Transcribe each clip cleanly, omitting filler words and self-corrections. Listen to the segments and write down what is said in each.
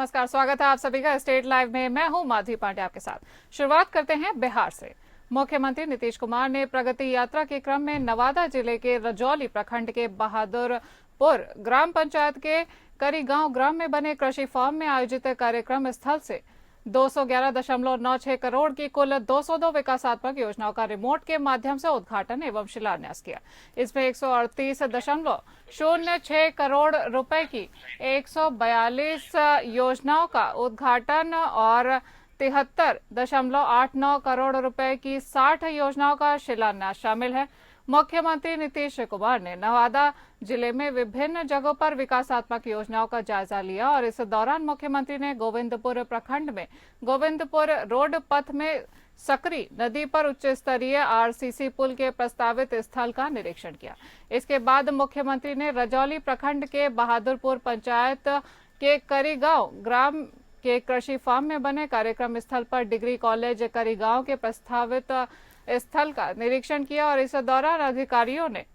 नमस्कार, स्वागत है आप सभी का स्टेट लाइव में। मैं हूं माधवी पांडे आपके साथ। शुरुआत करते हैं बिहार से। मुख्यमंत्री नीतीश कुमार ने प्रगति यात्रा के क्रम में नवादा जिले के रजौली प्रखंड के बहादुरपुर ग्राम पंचायत के करीगांव ग्राम में बने कृषि फार्म में आयोजित कार्यक्रम स्थल से 211.96 करोड़ की कुल 202 विकासात्मक योजनाओं का रिमोट के माध्यम से उद्घाटन एवं शिलान्यास किया। इसमें 138.06 करोड़ रुपए की 142 योजनाओं का उद्घाटन और 73.89 करोड़ रुपए की 60 योजनाओं का शिलान्यास शामिल है। मुख्यमंत्री नीतीश कुमार ने नवादा जिले में विभिन्न जगहों पर विकासात्मक योजनाओं का जायजा लिया और इस दौरान मुख्यमंत्री ने गोविंदपुर प्रखंड में गोविंदपुर रोड पथ में सकरी नदी पर उच्च स्तरीय आरसीसी पुल के प्रस्तावित स्थल का निरीक्षण किया। इसके बाद मुख्यमंत्री ने रजौली प्रखंड के बहादुरपुर पंचायत के करीगांव ग्राम के कृषि फार्म में बने कार्यक्रम स्थल पर डिग्री कॉलेज करीगांव के प्रस्तावित स्थल का निरीक्षण किया और इस दौरान अधिकारियों ने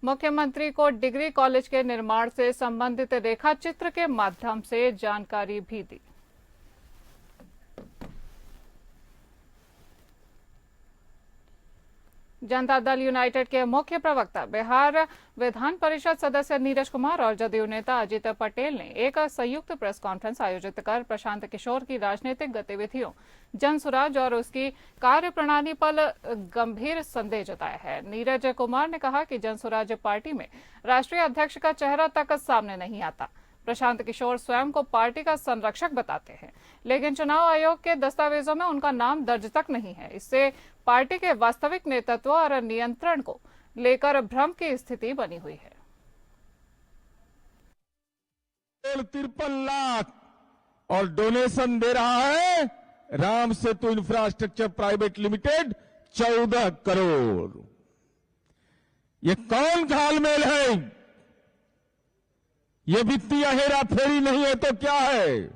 मुख्यमंत्री को डिग्री कॉलेज के निर्माण से संबंधित रेखा चित्र के माध्यम से जानकारी भी दी। जनता दल यूनाइटेड के मुख्य प्रवक्ता बिहार विधान परिषद सदस्य नीरज कुमार और जदयू नेता अजित पटेल ने एक संयुक्त प्रेस कॉन्फ्रेंस आयोजित कर प्रशांत किशोर की राजनीतिक गतिविधियों, जनसुराज और उसकी कार्यप्रणाली पर गंभीर संदेह जताया है। नीरज कुमार ने कहा कि जनसुराज पार्टी में राष्ट्रीय अध्यक्ष का चेहरा तक सामने नहीं आता। प्रशांत किशोर स्वयं को पार्टी का संरक्षक बताते हैं, लेकिन चुनाव आयोग के दस्तावेजों में उनका नाम दर्ज तक नहीं है। इससे पार्टी के वास्तविक नेतृत्व और नियंत्रण को लेकर भ्रम की स्थिति बनी हुई है। 53 लाख और डोनेशन दे रहा है Ram Setu infrastructure private limited 14 crore. ये कौन घालमेल है? ये वित्तीय हेराफेरी नहीं है तो क्या है?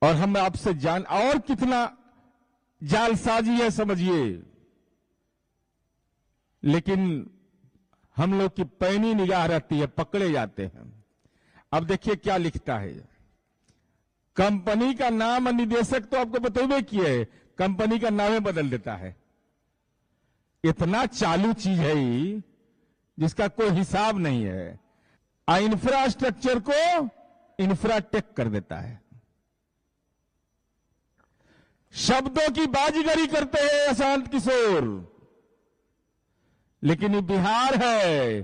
और हम आपसे और कितना जालसाजी है समझिए, लेकिन हम लोग की पैनी निगाह रहती है, पकड़े जाते हैं। अब देखिए क्या लिखता है। कंपनी का नाम निदेशक तो आपको बतौबे किए, कंपनी का नाम बदल देता है। इतना चालू चीज है ये, जिसका कोई हिसाब नहीं है। इंफ्रास्ट्रक्चर को इंफ्राटेक कर देता है। शब्दों की बाजीगरी करते हैं प्रशांत किशोर, लेकिन ये बिहार है,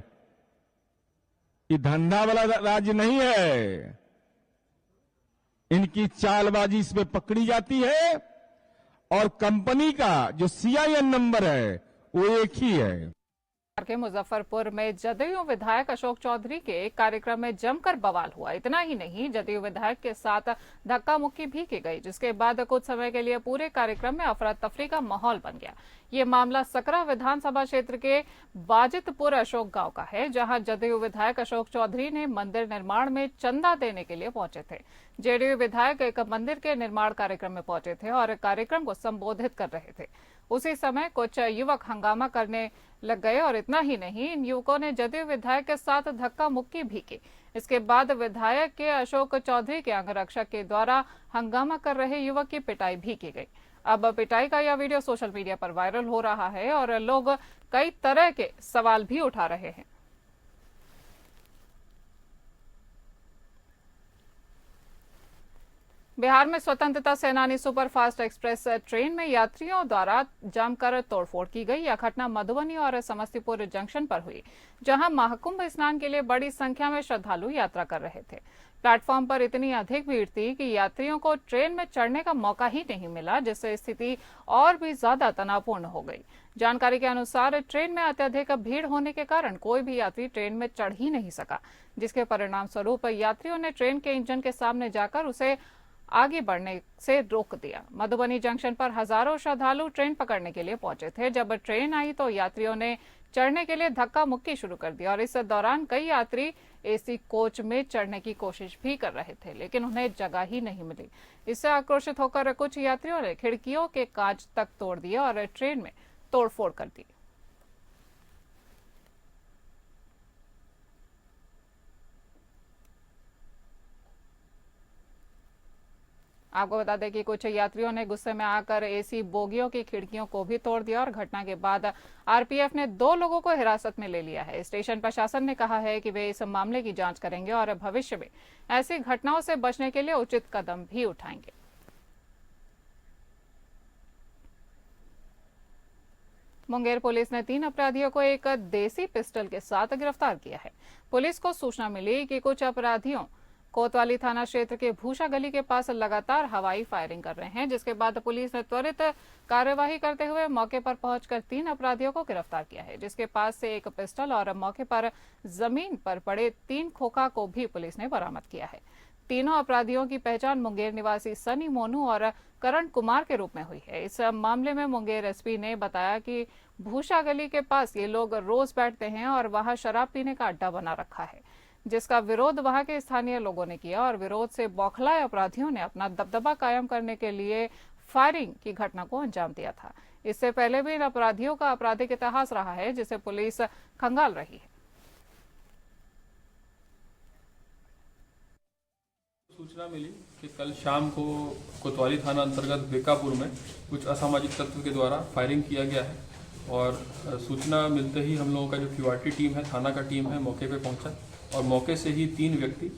ये धंधा वाला राज्य नहीं है। इनकी चालबाजी इसमें पकड़ी जाती है और कंपनी का जो CIN नंबर है वो एक ही है। के मुजफ्फरपुर में जदयू विधायक अशोक चौधरी के एक कार्यक्रम में जमकर बवाल हुआ। इतना ही नहीं, जदयू विधायक के साथ धक्का मुक्की भी की गई, जिसके बाद कुछ समय के लिए पूरे कार्यक्रम में अफरा तफरी का माहौल बन गया। ये मामला सकरा विधानसभा क्षेत्र के बाजितपुर अशोक गांव का है, जहां जदयू विधायक अशोक चौधरी ने मंदिर निर्माण में चंदा देने के लिए पहुंचे थे। जेडीयू विधायक एक मंदिर के निर्माण कार्यक्रम में पहुंचे थे और कार्यक्रम को संबोधित कर रहे थे। उसी समय कुछ युवक हंगामा करने लग गए और इतना ही नहीं, इन युवकों ने जदयू विधायक के साथ धक्का मुक्की भी की। इसके बाद विधायक के अशोक चौधरी के अंगरक्षक के द्वारा हंगामा कर रहे युवक की पिटाई भी की गई। अब पिटाई का यह वीडियो सोशल मीडिया पर वायरल हो रहा है और लोग कई तरह के सवाल भी उठा रहे हैं। बिहार में स्वतंत्रता सेनानी सुपरफास्ट एक्सप्रेस ट्रेन में यात्रियों द्वारा जमकर तोड़फोड़ की गई। यह घटना मधुबनी और समस्तीपुर जंक्शन पर हुई, जहां महाकुंभ स्नान के लिए बड़ी संख्या में श्रद्धालु यात्रा कर रहे थे। प्लेटफॉर्म पर इतनी अधिक भीड़ थी कि यात्रियों को ट्रेन में चढ़ने का मौका ही नहीं मिला, जिससे स्थिति और भी ज्यादा तनावपूर्ण हो गई। जानकारी के अनुसार ट्रेन में अत्यधिक भीड़ होने के कारण कोई भी यात्री ट्रेन में चढ़ ही नहीं सका, जिसके परिणाम स्वरूप यात्रियों ने ट्रेन के इंजन के सामने जाकर उसे आगे बढ़ने से रोक दिया। मधुबनी जंक्शन पर हजारों श्रद्धालु ट्रेन पकड़ने के लिए पहुंचे थे। जब ट्रेन आई तो यात्रियों ने चढ़ने के लिए धक्का मुक्की शुरू कर दी और इस दौरान कई यात्री एसी कोच में चढ़ने की कोशिश भी कर रहे थे, लेकिन उन्हें जगह ही नहीं मिली। इससे आक्रोशित होकर कुछ यात्रियों ने खिड़कियों के कांच तक तोड़ दिए और ट्रेन में तोड़फोड़ कर दी। आपको बता दें कि कुछ यात्रियों ने गुस्से में आकर एसी बोगियों की खिड़कियों को भी तोड़ दिया और घटना के बाद आरपीएफ ने 2 लोगों को हिरासत में ले लिया है। स्टेशन प्रशासन ने कहा है कि वे इस मामले की जांच करेंगे और भविष्य में ऐसी घटनाओं से बचने के लिए उचित कदम भी उठाएंगे। मुंगेर पुलिस ने 3 अपराधियों को एक देसी पिस्टल के साथ गिरफ्तार किया है। पुलिस को सूचना मिली कि कुछ अपराधियों कोतवाली थाना क्षेत्र के भूषा गली के पास लगातार हवाई फायरिंग कर रहे हैं, जिसके बाद पुलिस ने त्वरित कार्यवाही करते हुए मौके पर पहुंचकर 3 अपराधियों को गिरफ्तार किया है, जिसके पास से एक पिस्टल और मौके पर जमीन पर पड़े 3 खोखा को भी पुलिस ने बरामद किया है। तीनों अपराधियों की पहचान मुंगेर निवासी सनी मोनू और करण कुमार के रूप में हुई है। इस मामले में मुंगेर एसपी ने बताया कि भूषा गली के पास ये लोग रोज बैठते हैं और वहां शराब पीने का अड्डा बना रखा है, जिसका विरोध वहां के स्थानीय लोगों ने किया और विरोध से बौखलाए अपराधियों ने अपना दबदबा कायम करने के लिए फायरिंग की घटना को अंजाम दिया था। इससे पहले भी इन अपराधियों का आपराधिक इतिहास रहा है, जिसे पुलिस खंगाल रही है। सूचना मिली कि कल शाम को कोतवाली थाना अंतर्गत बेकापुर में कुछ असामाजिक तत्व के द्वारा फायरिंग किया गया है और सूचना मिलते ही हम लोगों का जो क्यूआरटी टीम है, थाना का टीम है, मौके पे पहुंचा और मौके से ही 3 व्यक्ति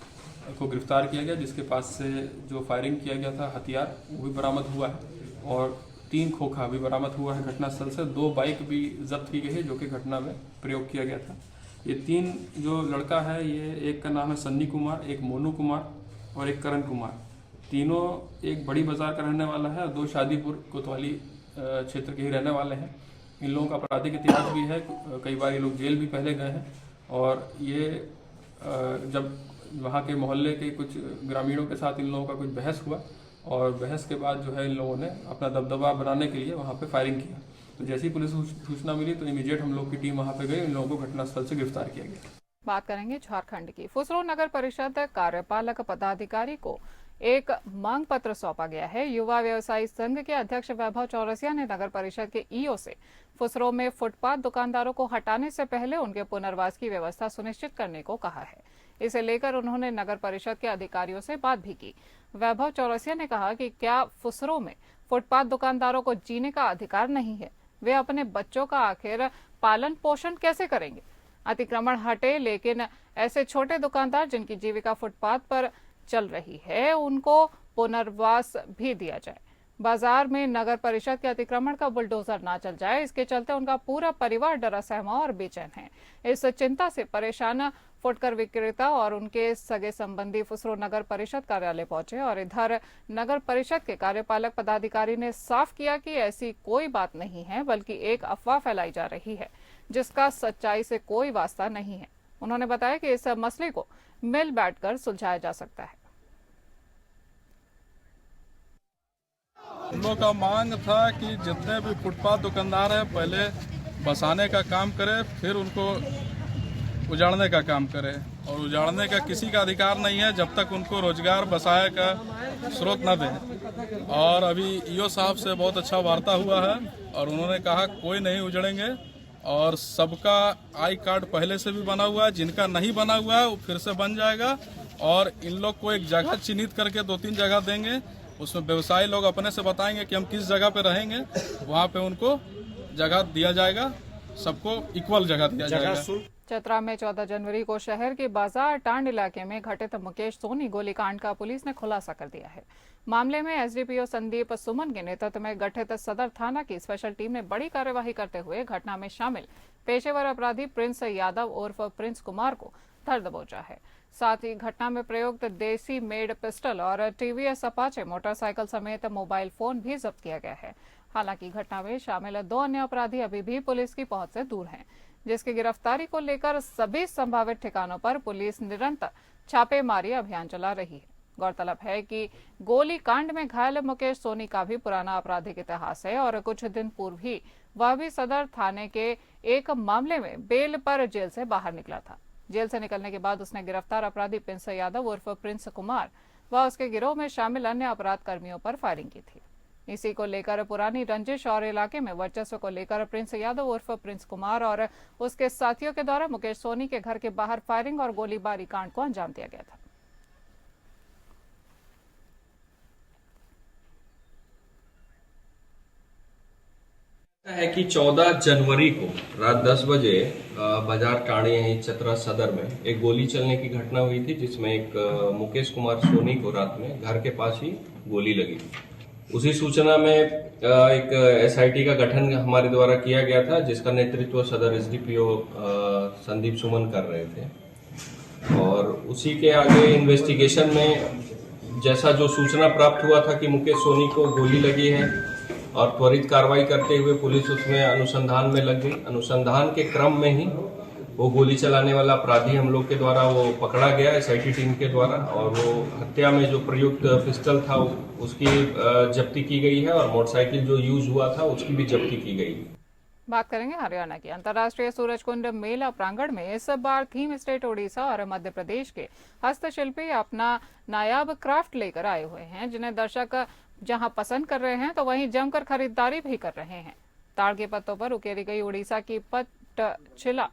को गिरफ्तार किया गया, जिसके पास से जो फायरिंग किया गया था हथियार वो भी बरामद हुआ है और 3 खोखा भी बरामद हुआ है घटनास्थल से। 2 बाइक भी जब्त की गई है जो कि घटना में प्रयोग किया गया था। ये 3 जो लड़का है, ये एक का नाम है सन्नी कुमार, एक मोनू कुमार और एक करण कुमार। तीनों एक बड़ी बाजार का रहने वाला है और 2 शादीपुर कोतवाली क्षेत्र के ही रहने वाले हैं। इन लोगों का आपराधिक इतिहास भी है, कई बार ये लोग जेल भी पहले गए हैं और ये जब वहाँ के मोहल्ले के कुछ ग्रामीणों के साथ इन लोगों का कुछ बहस हुआ और बहस के बाद जो है इन लोगों ने अपना दबदबा बनाने के लिए वहाँ पे फायरिंग किया। तो जैसी पुलिस सूचना मिली तो इमीडिएट हम लोग की टीम वहाँ पे गई, इन लोगों को घटनास्थल से गिरफ्तार किया गया। बात करेंगे झारखंड की। फुसरो नगर परिषद कार्यपालक पदाधिकारी को एक मांग पत्र सौंपा गया है। युवा व्यवसायी संघ के अध्यक्ष वैभव चौरसिया ने नगर परिषद के ईओ से फुसरो में फुटपाथ दुकानदारों को हटाने से पहले उनके पुनर्वास की व्यवस्था सुनिश्चित करने को कहा है। इसे लेकर उन्होंने नगर परिषद के अधिकारियों से बात भी की। वैभव चौरसिया ने कहा कि क्या फुसरो में फुटपाथ दुकानदारों को जीने का अधिकार नहीं है? वे अपने बच्चों का आखिर पालन पोषण कैसे करेंगे? अतिक्रमण हटे, लेकिन ऐसे छोटे दुकानदार जिनकी जीविका फुटपाथ पर चल रही है उनको पुनर्वास भी दिया जाए। बाजार में नगर परिषद के अतिक्रमण का बुलडोजर ना चल जाए, इसके चलते उनका पूरा परिवार डरा सहमा और बेचैन है। इस चिंता से परेशान फुटकर विक्रेता और उनके सगे संबंधी फुसरो नगर परिषद कार्यालय पहुंचे और इधर नगर परिषद के कार्यपालक पदाधिकारी ने साफ किया कि ऐसी कोई बात नहीं है, बल्कि एक अफवाह फैलाई जा रही है जिसका सच्चाई से कोई वास्ता नहीं है। उन्होंने बताया कि इस मसले को मिल बैठकर सुलझाया जा सकता है। हम लोग का मांग था कि जितने भी फुटपाथ दुकानदार है पहले बसाने का काम करे, फिर उनको उजाड़ने का काम करे। और उजाड़ने का किसी का अधिकार नहीं है जब तक उनको रोजगार बसाए का स्रोत न दें। और अभी ईओ साहब से बहुत अच्छा वार्ता हुआ है और उन्होंने कहा कोई नहीं उजड़ेंगे और सबका आई कार्ड पहले से भी बना हुआ है, जिनका नहीं बना हुआ है वो फिर से बन जाएगा। और इन लोग को एक जगह चिन्हित करके 2-3 जगह देंगे, उसमें व्यवसायी लोग अपने से बताएंगे कि हम किस जगह पे रहेंगे, वहाँ पे उनको जगह दिया जाएगा, सबको इक्वल जगह दिया जाएगा। चतरा में 14 जनवरी को शहर के बाजार टांड इलाके में घटित मुकेश सोनी गोलीकांड का पुलिस ने खुलासा कर दिया है। मामले में एसडीपीओ संदीप सुमन के नेतृत्व में गठित सदर थाना की स्पेशल टीम ने बड़ी कार्यवाही करते हुए घटना में शामिल पेशेवर अपराधी प्रिंस यादव उर्फ प्रिंस कुमार को धर दबोचा है। साथ ही घटना में प्रयुक्त देसी मेड पिस्टल और टीवीएस अपाचे मोटरसाइकिल समेत मोबाइल फोन भी जब्त किया गया है। हालांकि घटना में शामिल 2 अन्य अपराधी अभी भी पुलिस की पहुंच से दूर हैं, जिसकी गिरफ्तारी को लेकर सभी संभावित ठिकानों पर पुलिस निरंतर छापेमारी अभियान चला रही है। गौरतलब है कि गोली कांड में घायल मुकेश सोनी का भी पुराना आपराधिक इतिहास है और कुछ दिन पूर्व ही वह भी सदर थाने के एक मामले में बेल पर जेल से बाहर निकला था। जेल से निकलने के बाद उसने गिरफ्तार अपराधी प्रिंस यादव उर्फ प्रिंस कुमार व उसके गिरोह में शामिल अन्य अपराध कर्मियों पर फायरिंग की थी। इसी को लेकर पुरानी रंजिश और इलाके में वर्चस्व को लेकर प्रिंस यादव उर्फ प्रिंस कुमार और उसके साथियों के द्वारा मुकेश सोनी के घर के बाहर फायरिंग और गोलीबारी कांड को अंजाम दिया गया था। है कि 14 जनवरी को रात 10 बजे बाजार टाणी यहीं चतरा सदर में एक गोली चलने की घटना हुई थी, जिसमें एक मुकेश कुमार सोनी को रात में घर के पास ही गोली लगी। उसी सूचना में एक एसआईटी का गठन हमारे द्वारा किया गया था, जिसका नेतृत्व सदर एसडीपीओ संदीप सुमन कर रहे थे। और उसी के आगे इन्वेस्टिगेशन में जैसा जो सूचना प्राप्त हुआ था कि मुकेश सोनी को गोली लगी है, और त्वरित कार्रवाई करते हुए पुलिस उसमें अनुसंधान में लग गई। अनुसंधान के क्रम में ही वो गोली चलाने वाला अपराधी हम लोग के द्वारा वो पकड़ा गया एसआईटी टीम के द्वारा, और वो हत्या में जो प्रयुक्त पिस्टल था उसकी जब्ती की गई है, और मोटरसाइकिल जो यूज हुआ था उसकी भी जब्ती की गई। बात करेंगे हरियाणा की। अंतर्राष्ट्रीय सूरजकुंड मेला प्रांगण में इस बार थीम स्टेट ओडिशा और मध्य प्रदेश के हस्तशिल्पी अपना नायाब क्राफ्ट लेकर आए हुए हैं, जिन्हें दर्शक जहां पसंद कर रहे हैं तो वहीं जमकर खरीदारी भी कर रहे हैं। ताड़ के पत्तों पर उकेरी गई उड़ीसा की पटचिला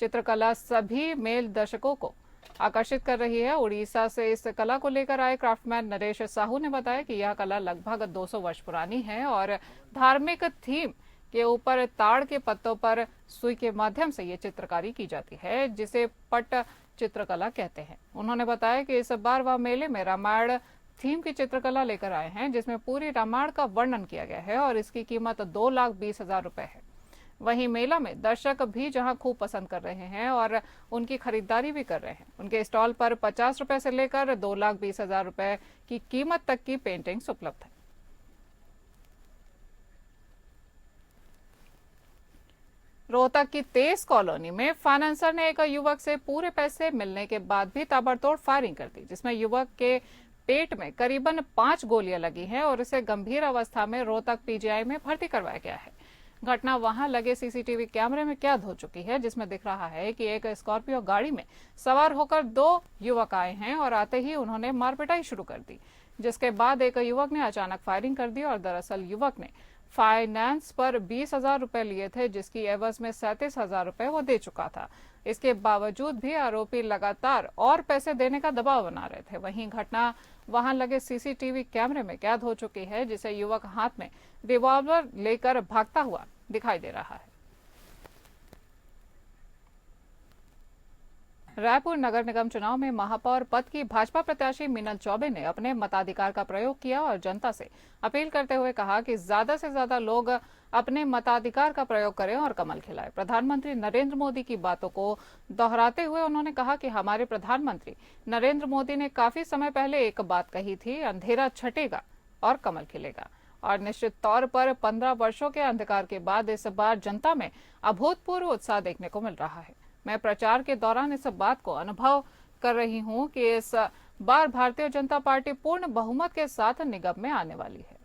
चित्रकला सभी मेल दर्शकों को आकर्षित कर रही है। उड़ीसा से इस कला को लेकर आए क्राफ्टमैन नरेश साहू ने बताया कि यह कला लगभग 200 वर्ष पुरानी है और धार्मिक थीम के ऊपर ताड़ के पत्तों पर सुई के माध्यम से ये चित्रकारी की जाती है, जिसे पट चित्रकला कहते हैं। उन्होंने बताया कि इस बार वह मेले में रामायण थीम की चित्रकला लेकर आए हैं, जिसमें पूरी रामायण का वर्णन किया गया है और इसकी कीमत 2,20,000 रुपए है। वहीं मेला में दर्शक भी जहां खूब पसंद कर रहे हैं और उनकी खरीदारी भी कर रहे हैं। उनके स्टॉल पर 50 रुपए से लेकर 2,20,000 रुपए की कीमत तक की पेंटिंग्स उपलब्ध है। रोहतक की तेज कॉलोनी में फाइनेंसर ने एक युवक से पूरे पैसे मिलने के बाद भी ताबड़तोड़ फायरिंग कर दी, जिसमें युवक के पेट में करीबन 5 गोलियां लगी हैं और इसे गंभीर अवस्था में रोहतक पीजीआई में भर्ती करवाया गया है। घटना वहां लगे सीसीटीवी कैमरे में कैद हो चुकी है, जिसमें दिख रहा है कि एक स्कॉर्पियो गाड़ी में सवार होकर 2 युवक आए हैं और आते ही उन्होंने मारपिटाई शुरू कर दी, जिसके बाद एक युवक ने अचानक फायरिंग कर दी और दरअसल युवक ने फाइनेंस पर 20,000 रुपए लिए थे, जिसकी एवज में 37,000 रुपए वो दे चुका था। इसके बावजूद भी आरोपी लगातार और पैसे देने का दबाव बना रहे थे। वहीं घटना वहां लगे सीसीटीवी कैमरे में कैद हो चुकी है, जिसे युवक हाथ में रिवॉल्वर लेकर भागता हुआ दिखाई दे रहा है। रायपुर नगर निगम चुनाव में महापौर पद की भाजपा प्रत्याशी मीनल चौबे ने अपने मताधिकार का प्रयोग किया और जनता से अपील करते हुए कहा कि ज्यादा से ज्यादा लोग अपने मताधिकार का प्रयोग करें और कमल खिलाएं। प्रधानमंत्री नरेंद्र मोदी की बातों को दोहराते हुए उन्होंने कहा कि हमारे प्रधानमंत्री नरेंद्र मोदी ने काफी समय पहले एक बात कही थी, अंधेरा छटेगा और कमल खिलेगा। और निश्चित तौर पर 15 वर्षों के अंधकार के बाद इस बार जनता में अभूतपूर्व उत्साह देखने को मिल रहा है। मैं प्रचार के दौरान इस बात को अनुभव कर रही हूं कि इस बार भारतीय जनता पार्टी पूर्ण बहुमत के साथ निगम में आने वाली है।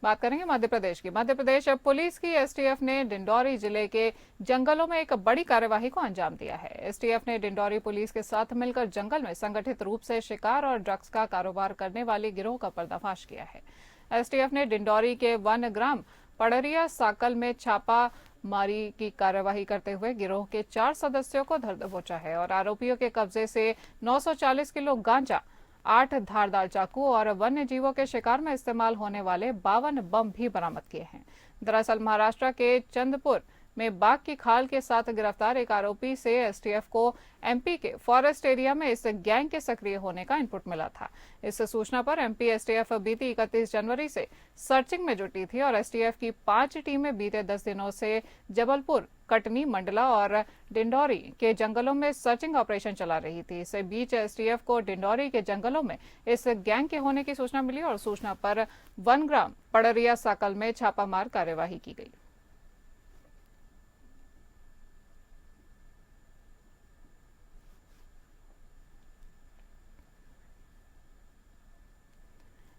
बात करेंगे मध्य प्रदेश की। मध्य प्रदेश पुलिस की एसटीएफ ने डिंडौरी जिले के जंगलों में एक बड़ी कार्यवाही को अंजाम दिया है। एसटीएफ ने डिंडौरी पुलिस के साथ मिलकर जंगल में संगठित रूप से शिकार और ड्रग्स का कारोबार करने वाले गिरोह का पर्दाफाश किया है। एसटीएफ ने डिंडौरी के 1 ग्राम पड़रिया साकल में छापा मारी की कार्यवाही करते हुए गिरोह के 4 सदस्यों को धर दबोचा है और आरोपियों के कब्जे से 940 किलो गांजा, 8 धारदार चाकू और वन्य जीवों के शिकार में इस्तेमाल होने वाले 52 बम भी बरामद किए हैं। दरअसल महाराष्ट्र के चंदपुर में बाघ की खाल के साथ गिरफ्तार एक आरोपी से एसटीएफ को एमपी के फॉरेस्ट एरिया में इस गैंग के सक्रिय होने का इनपुट मिला था। इस सूचना पर एमपी एसटीएफ बीती 31 जनवरी से सर्चिंग में जुटी थी और एसटीएफ की 5 टीमें बीते 10 दिनों से जबलपुर, कटनी, मंडला और डिंडौरी के जंगलों में सर्चिंग ऑपरेशन चला रही थी। इस बीच एसटीएफ को डिंडौरी के जंगलों में इस गैंग के होने की सूचना मिली और सूचना पर 1 ग्राम पड़रिया साकल में छापामार कार्यवाही की गई।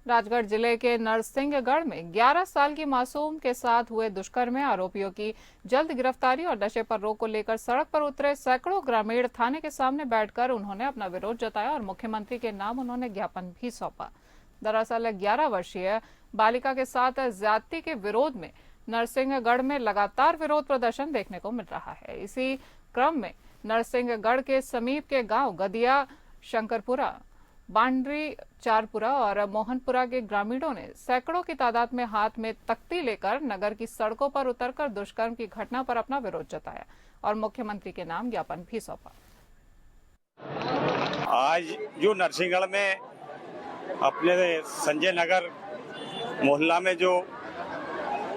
राजगढ़ जिले के नरसिंहगढ़ में 11 साल की मासूम के साथ हुए दुष्कर्म में आरोपियों की जल्द गिरफ्तारी और नशे पर रोक को लेकर सड़क पर उतरे सैकड़ों ग्रामीण थाने के सामने बैठकर उन्होंने अपना विरोध जताया और मुख्यमंत्री के नाम उन्होंने ज्ञापन भी सौंपा। दरअसल 11 वर्षीय बालिका के साथ ज्यादती के विरोध में नरसिंहगढ़ में लगातार विरोध प्रदर्शन देखने को मिल रहा है। इसी क्रम में नरसिंहगढ़ के समीप के गांव गदिया शंकरपुरा बांडरी, चारपुरा और मोहनपुरा के ग्रामीणों ने सैकड़ों की तादाद में हाथ में तख्ती लेकर नगर की सड़कों पर उतरकर दुष्कर्म की घटना पर अपना विरोध जताया और मुख्यमंत्री के नाम ज्ञापन भी सौंपा। आज जो नरसिंहगढ़ में अपने संजय नगर मोहल्ला में जो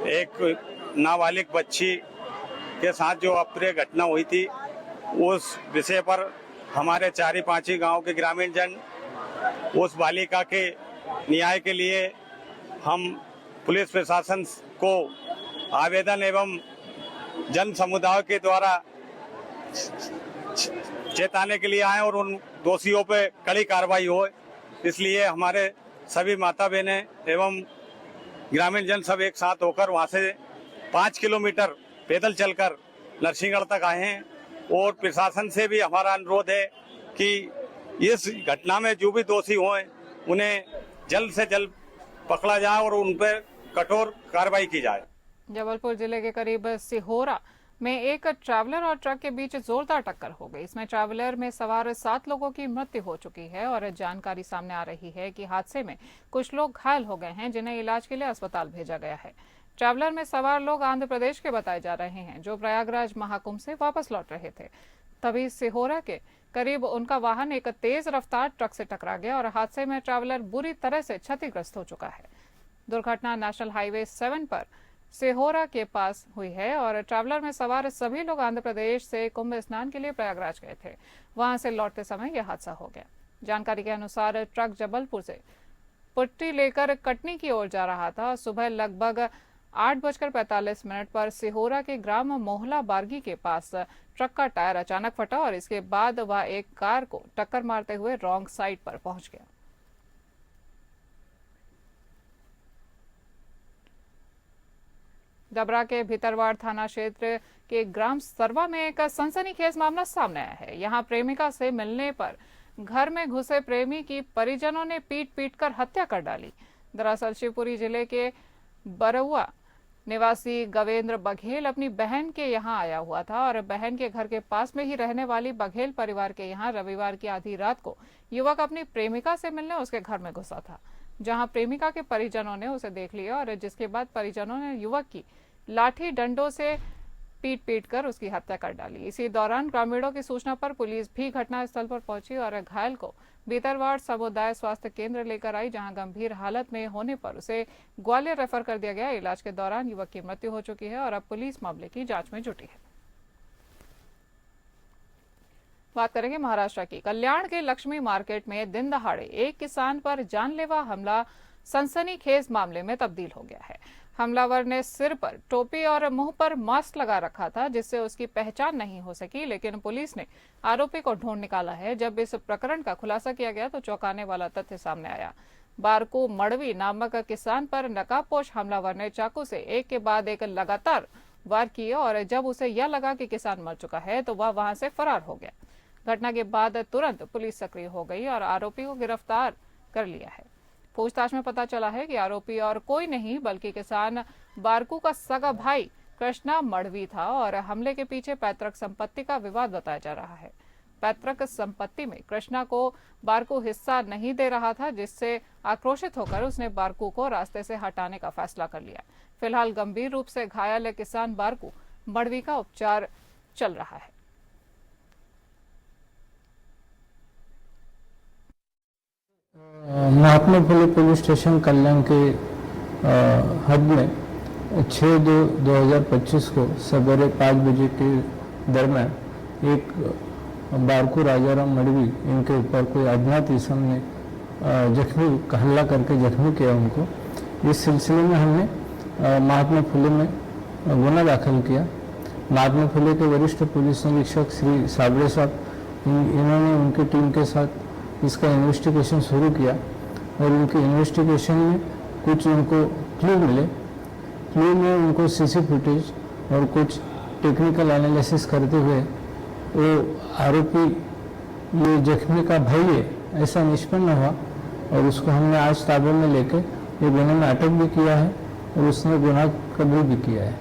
एक नाबालिग बच्ची के साथ जो अप्रिय घटना हुई थी, उस विषय पर हमारे 4-5 गांव के ग्रामीण जन उस बालिका के न्याय के लिए हम पुलिस प्रशासन को आवेदन एवं जन समुदाय के द्वारा चेताने के लिए आए और उन दोषियों पे कड़ी कार्रवाई हो। इसलिए हमारे सभी माता बहनें एवं ग्रामीण जन सब एक साथ होकर वहां से 5 किलोमीटर पैदल चलकर नरसिंहगढ़ तक आए हैं और प्रशासन से भी हमारा अनुरोध है कि इस घटना में जो भी दोषी हों उन्हें जल्द से जल्द पकड़ा जाए और उन पर कठोर कार्रवाई की जाए। जबलपुर जिले के करीब सिहोरा में एक ट्रैवलर और ट्रक के बीच जोरदार टक्कर हो गई। इसमें ट्रैवलर में सवार 7 लोगों की मृत्यु हो चुकी है और जानकारी सामने आ रही है कि हादसे में कुछ लोग घायल हो गए हैं, जिन्हें इलाज के लिए अस्पताल भेजा गया है। ट्रैवलर में सवार लोग आंध्र प्रदेश के बताए जा रहे हैं, जो प्रयागराज महाकुंभ से वापस लौट रहे थे। तभी सिहोरा के करीब उनका वाहन एक तेज रफ्तार ट्रक से टकरा गया और हादसे में ट्रैवलर बुरी तरह से क्षतिग्रस्त हो चुका है। दुर्घटना नेशनल हाईवे 7 पर सिहोरा के पास हुई है और ट्रैवलर में सवार सभी लोग आंध्र प्रदेश से कुंभ स्नान के लिए प्रयागराज गए थे। वहां से लौटते समय यह हादसा हो गया। जानकारी के अनुसार ट्रक जबलपुर से पुट्टी लेकर कटनी की ओर जा रहा था। सुबह लगभग 8:45 पर सिहोरा के ग्राम मोहला बारगी के पास ट्रक का टायर अचानक फटा और इसके बाद वह एक कार को टक्कर मारते हुए रॉन्ग साइड पर पहुंच गया। डबरा के भीतरवाड़ थाना क्षेत्र के ग्राम सरवा में एक सनसनीखेज मामला सामने आया है। यहां प्रेमिका से मिलने पर घर में घुसे प्रेमी की परिजनों ने पीट कर हत्या कर डाली। दरअसल शिवपुरी जिले के बरुआ निवासी गवेंद्र बघेल अपनी बहन के यहां आया हुआ था और बहन के घर के पास में ही रहने वाली बघेल परिवार के यहां रविवार की आधी रात को युवक अपनी प्रेमिका से मिलने उसके घर में घुसा था, जहां प्रेमिका के परिजनों ने उसे देख लिया और जिसके बाद परिजनों ने युवक की लाठी डंडों से पीट कर उसकी हत्या कर डाली। इसी दौरान ग्रामीणों की सूचना पर पुलिस भी घटनास्थल पर पहुंची और घायल को भीतरवाड़ समुदाय स्वास्थ्य केंद्र लेकर आई, जहां गंभीर हालत में होने पर उसे ग्वालियर रेफर कर दिया गया। इलाज के दौरान युवक की मृत्यु हो चुकी है और अब पुलिस मामले की जांच में जुटी है। बात करेंगे महाराष्ट्र की। कल्याण के लक्ष्मी मार्केट में दिन दहाड़े एक किसान पर जानलेवा हमला सनसनीखेज मामले में तब्दील हो गया है। हमलावर ने सिर पर टोपी और मुंह पर मास्क लगा रखा था, जिससे उसकी पहचान नहीं हो सकी, लेकिन पुलिस ने आरोपी को ढूंढ निकाला है। जब इस प्रकरण का खुलासा किया गया तो चौंकाने वाला तथ्य सामने आया। बारकू मड़वी नामक किसान पर नकाबपोश हमलावर ने चाकू से एक के बाद एक लगातार वार किए और जब उसे यह लगा कि किसान मर चुका है तो वह वहां से फरार हो गया। घटना के बाद तुरंत पुलिस सक्रिय हो गई और आरोपी को गिरफ्तार कर लिया है। पूछताछ में पता चला है कि आरोपी और कोई नहीं बल्कि किसान बारकू का सगा भाई कृष्णा मड़वी था और हमले के पीछे पैतृक संपत्ति का विवाद बताया जा रहा है। पैतृक संपत्ति में कृष्णा को बारकू हिस्सा नहीं दे रहा था, जिससे आक्रोशित होकर उसने बारकू को रास्ते से हटाने का फैसला कर लिया। फिलहाल गंभीर रूप से घायल किसान बारकू मड़वी का उपचार चल रहा है। महात्मा फुले पुलिस स्टेशन कल्याण के हद में 6/2/2025 को सवेरे 5 बजे के दरमियान एक बारकू राजाराम मड़वी इनके ऊपर कोई अज्ञात इसम ने हमला करके जख्मी किया उनको। इस सिलसिले में हमने महात्मा फुले में गुना दाखिल किया। महात्मा फुले के वरिष्ठ पुलिस निरीक्षक श्री साबड़े साहब इन्होंने उनकी टीम के साथ इसका इन्वेस्टिगेशन शुरू किया और उनके इन्वेस्टिगेशन में कुछ उनको क्लू मिले। क्लू में उनको सीसी फुटेज और कुछ टेक्निकल एनालिसिस करते हुए वो आरोपी ये जख्मी का भाई है ऐसा निष्पन्न हुआ और उसको हमने आज ताबे में लेके ये गुने में अटक भी किया है और उसने गुनाह कबूल भी किया है।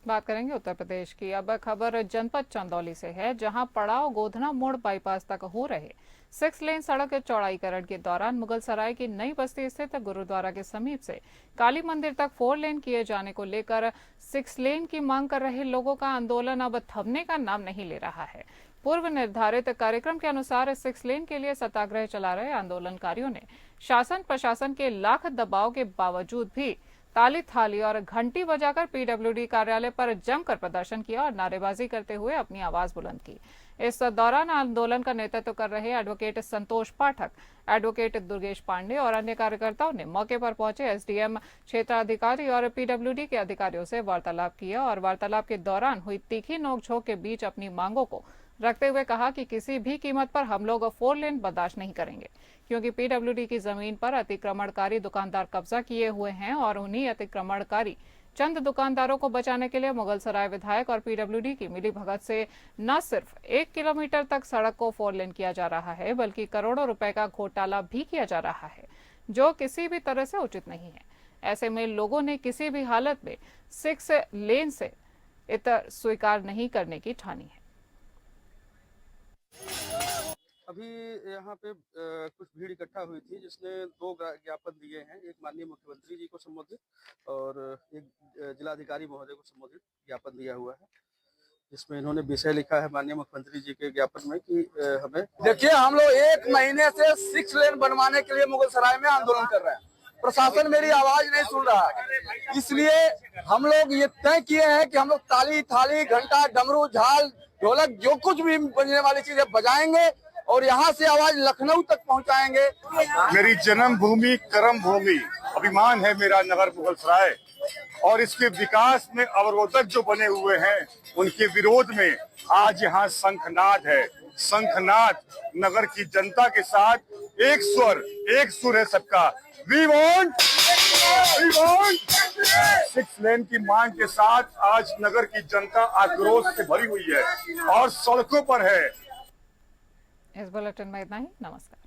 बात करेंगे उत्तर प्रदेश की। अब खबर जनपद चंदौली से है, जहां पड़ाव गोधना मोड़ बाईपास तक हो रहे 6 लेन सड़क के चौड़ाईकरण के दौरान मुगल सराय की नई बस्ती स्थित गुरुद्वारा के समीप से काली मंदिर तक 4 लेन किए जाने को लेकर 6 लेन की मांग कर रहे लोगों का आंदोलन अब थमने का नाम नहीं ले रहा है। पूर्व निर्धारित कार्यक्रम के अनुसार 6 लेन के लिए सत्याग्रह चला रहे आंदोलनकारियों ने शासन प्रशासन के लाख दबाव के बावजूद भी ताली थाली और घंटी बजाकर पीडब्ल्यूडी कार्यालय पर जमकर प्रदर्शन किया और नारेबाजी करते हुए अपनी आवाज बुलंद की। इस दौरान आंदोलन का नेतृत्व कर रहे एडवोकेट संतोष पाठक, एडवोकेट दुर्गेश पांडे और अन्य कार्यकर्ताओं ने मौके पर पहुंचे एसडीएम क्षेत्राधिकारी और पीडब्ल्यूडी के अधिकारियों से वार्तालाप किया और वार्तालाप के दौरान हुई तीखी नोकझोंक के बीच अपनी मांगों को रखते हुए कहा कि किसी भी कीमत पर हम लोग 4 लेन बर्दाश्त नहीं करेंगे, क्योंकि पीडब्ल्यूडी की जमीन पर अतिक्रमणकारी दुकानदार कब्जा किए हुए हैं और उन्हीं अतिक्रमणकारी चंद दुकानदारों को बचाने के लिए मुगलसराय विधायक और पीडब्ल्यूडी की मिलीभगत से न सिर्फ 1 किलोमीटर तक सड़क को 4 लेन किया जा रहा है, बल्कि करोड़ों रुपए का घोटाला भी किया जा रहा है, जो किसी भी तरह से उचित नहीं है। ऐसे में लोगों ने किसी भी हालत में 6 लेन से इतर स्वीकार नहीं करने की ठानी है। अभी यहाँ पे कुछ भीड़ इकट्ठा हुई थी जिसने 2 ज्ञापन दिए हैं, एक माननीय मुख्यमंत्री जी को संबोधित और एक जिलाधिकारी महोदय को संबोधित ज्ञापन दिया हुआ है, जिसमें इन्होंने विषय लिखा है माननीय मुख्यमंत्री जी के ज्ञापन में कि हमें देखिए, हम लोग 1 महीने से 6 लेन बनवाने के लिए मुगलसराय में आंदोलन कर रहे हैं। प्रशासन मेरी आवाज नहीं सुन रहा है, इसलिए हम लोग ये तय किए हैं कि हम लोग ताली थाली घंटा डमरू झाल ढोलक जो कुछ भी बजने वाली चीजें बजाएंगे और यहाँ से आवाज लखनऊ तक पहुँचाएंगे। मेरी जन्मभूमि कर्म भूमि अभिमान है मेरा नगर मुगलसराय, और इसके विकास में अवरोधक जो बने हुए हैं उनके विरोध में आज यहाँ शंखनाद है। शंखनाद नगर की जनता के साथ एक सुर है सबका। We want 6 लेन की मांग के साथ आज नगर की जनता आक्रोश से भरी हुई है और सड़कों पर है। इस बुलेटिन में इतना ही। नमस्कार।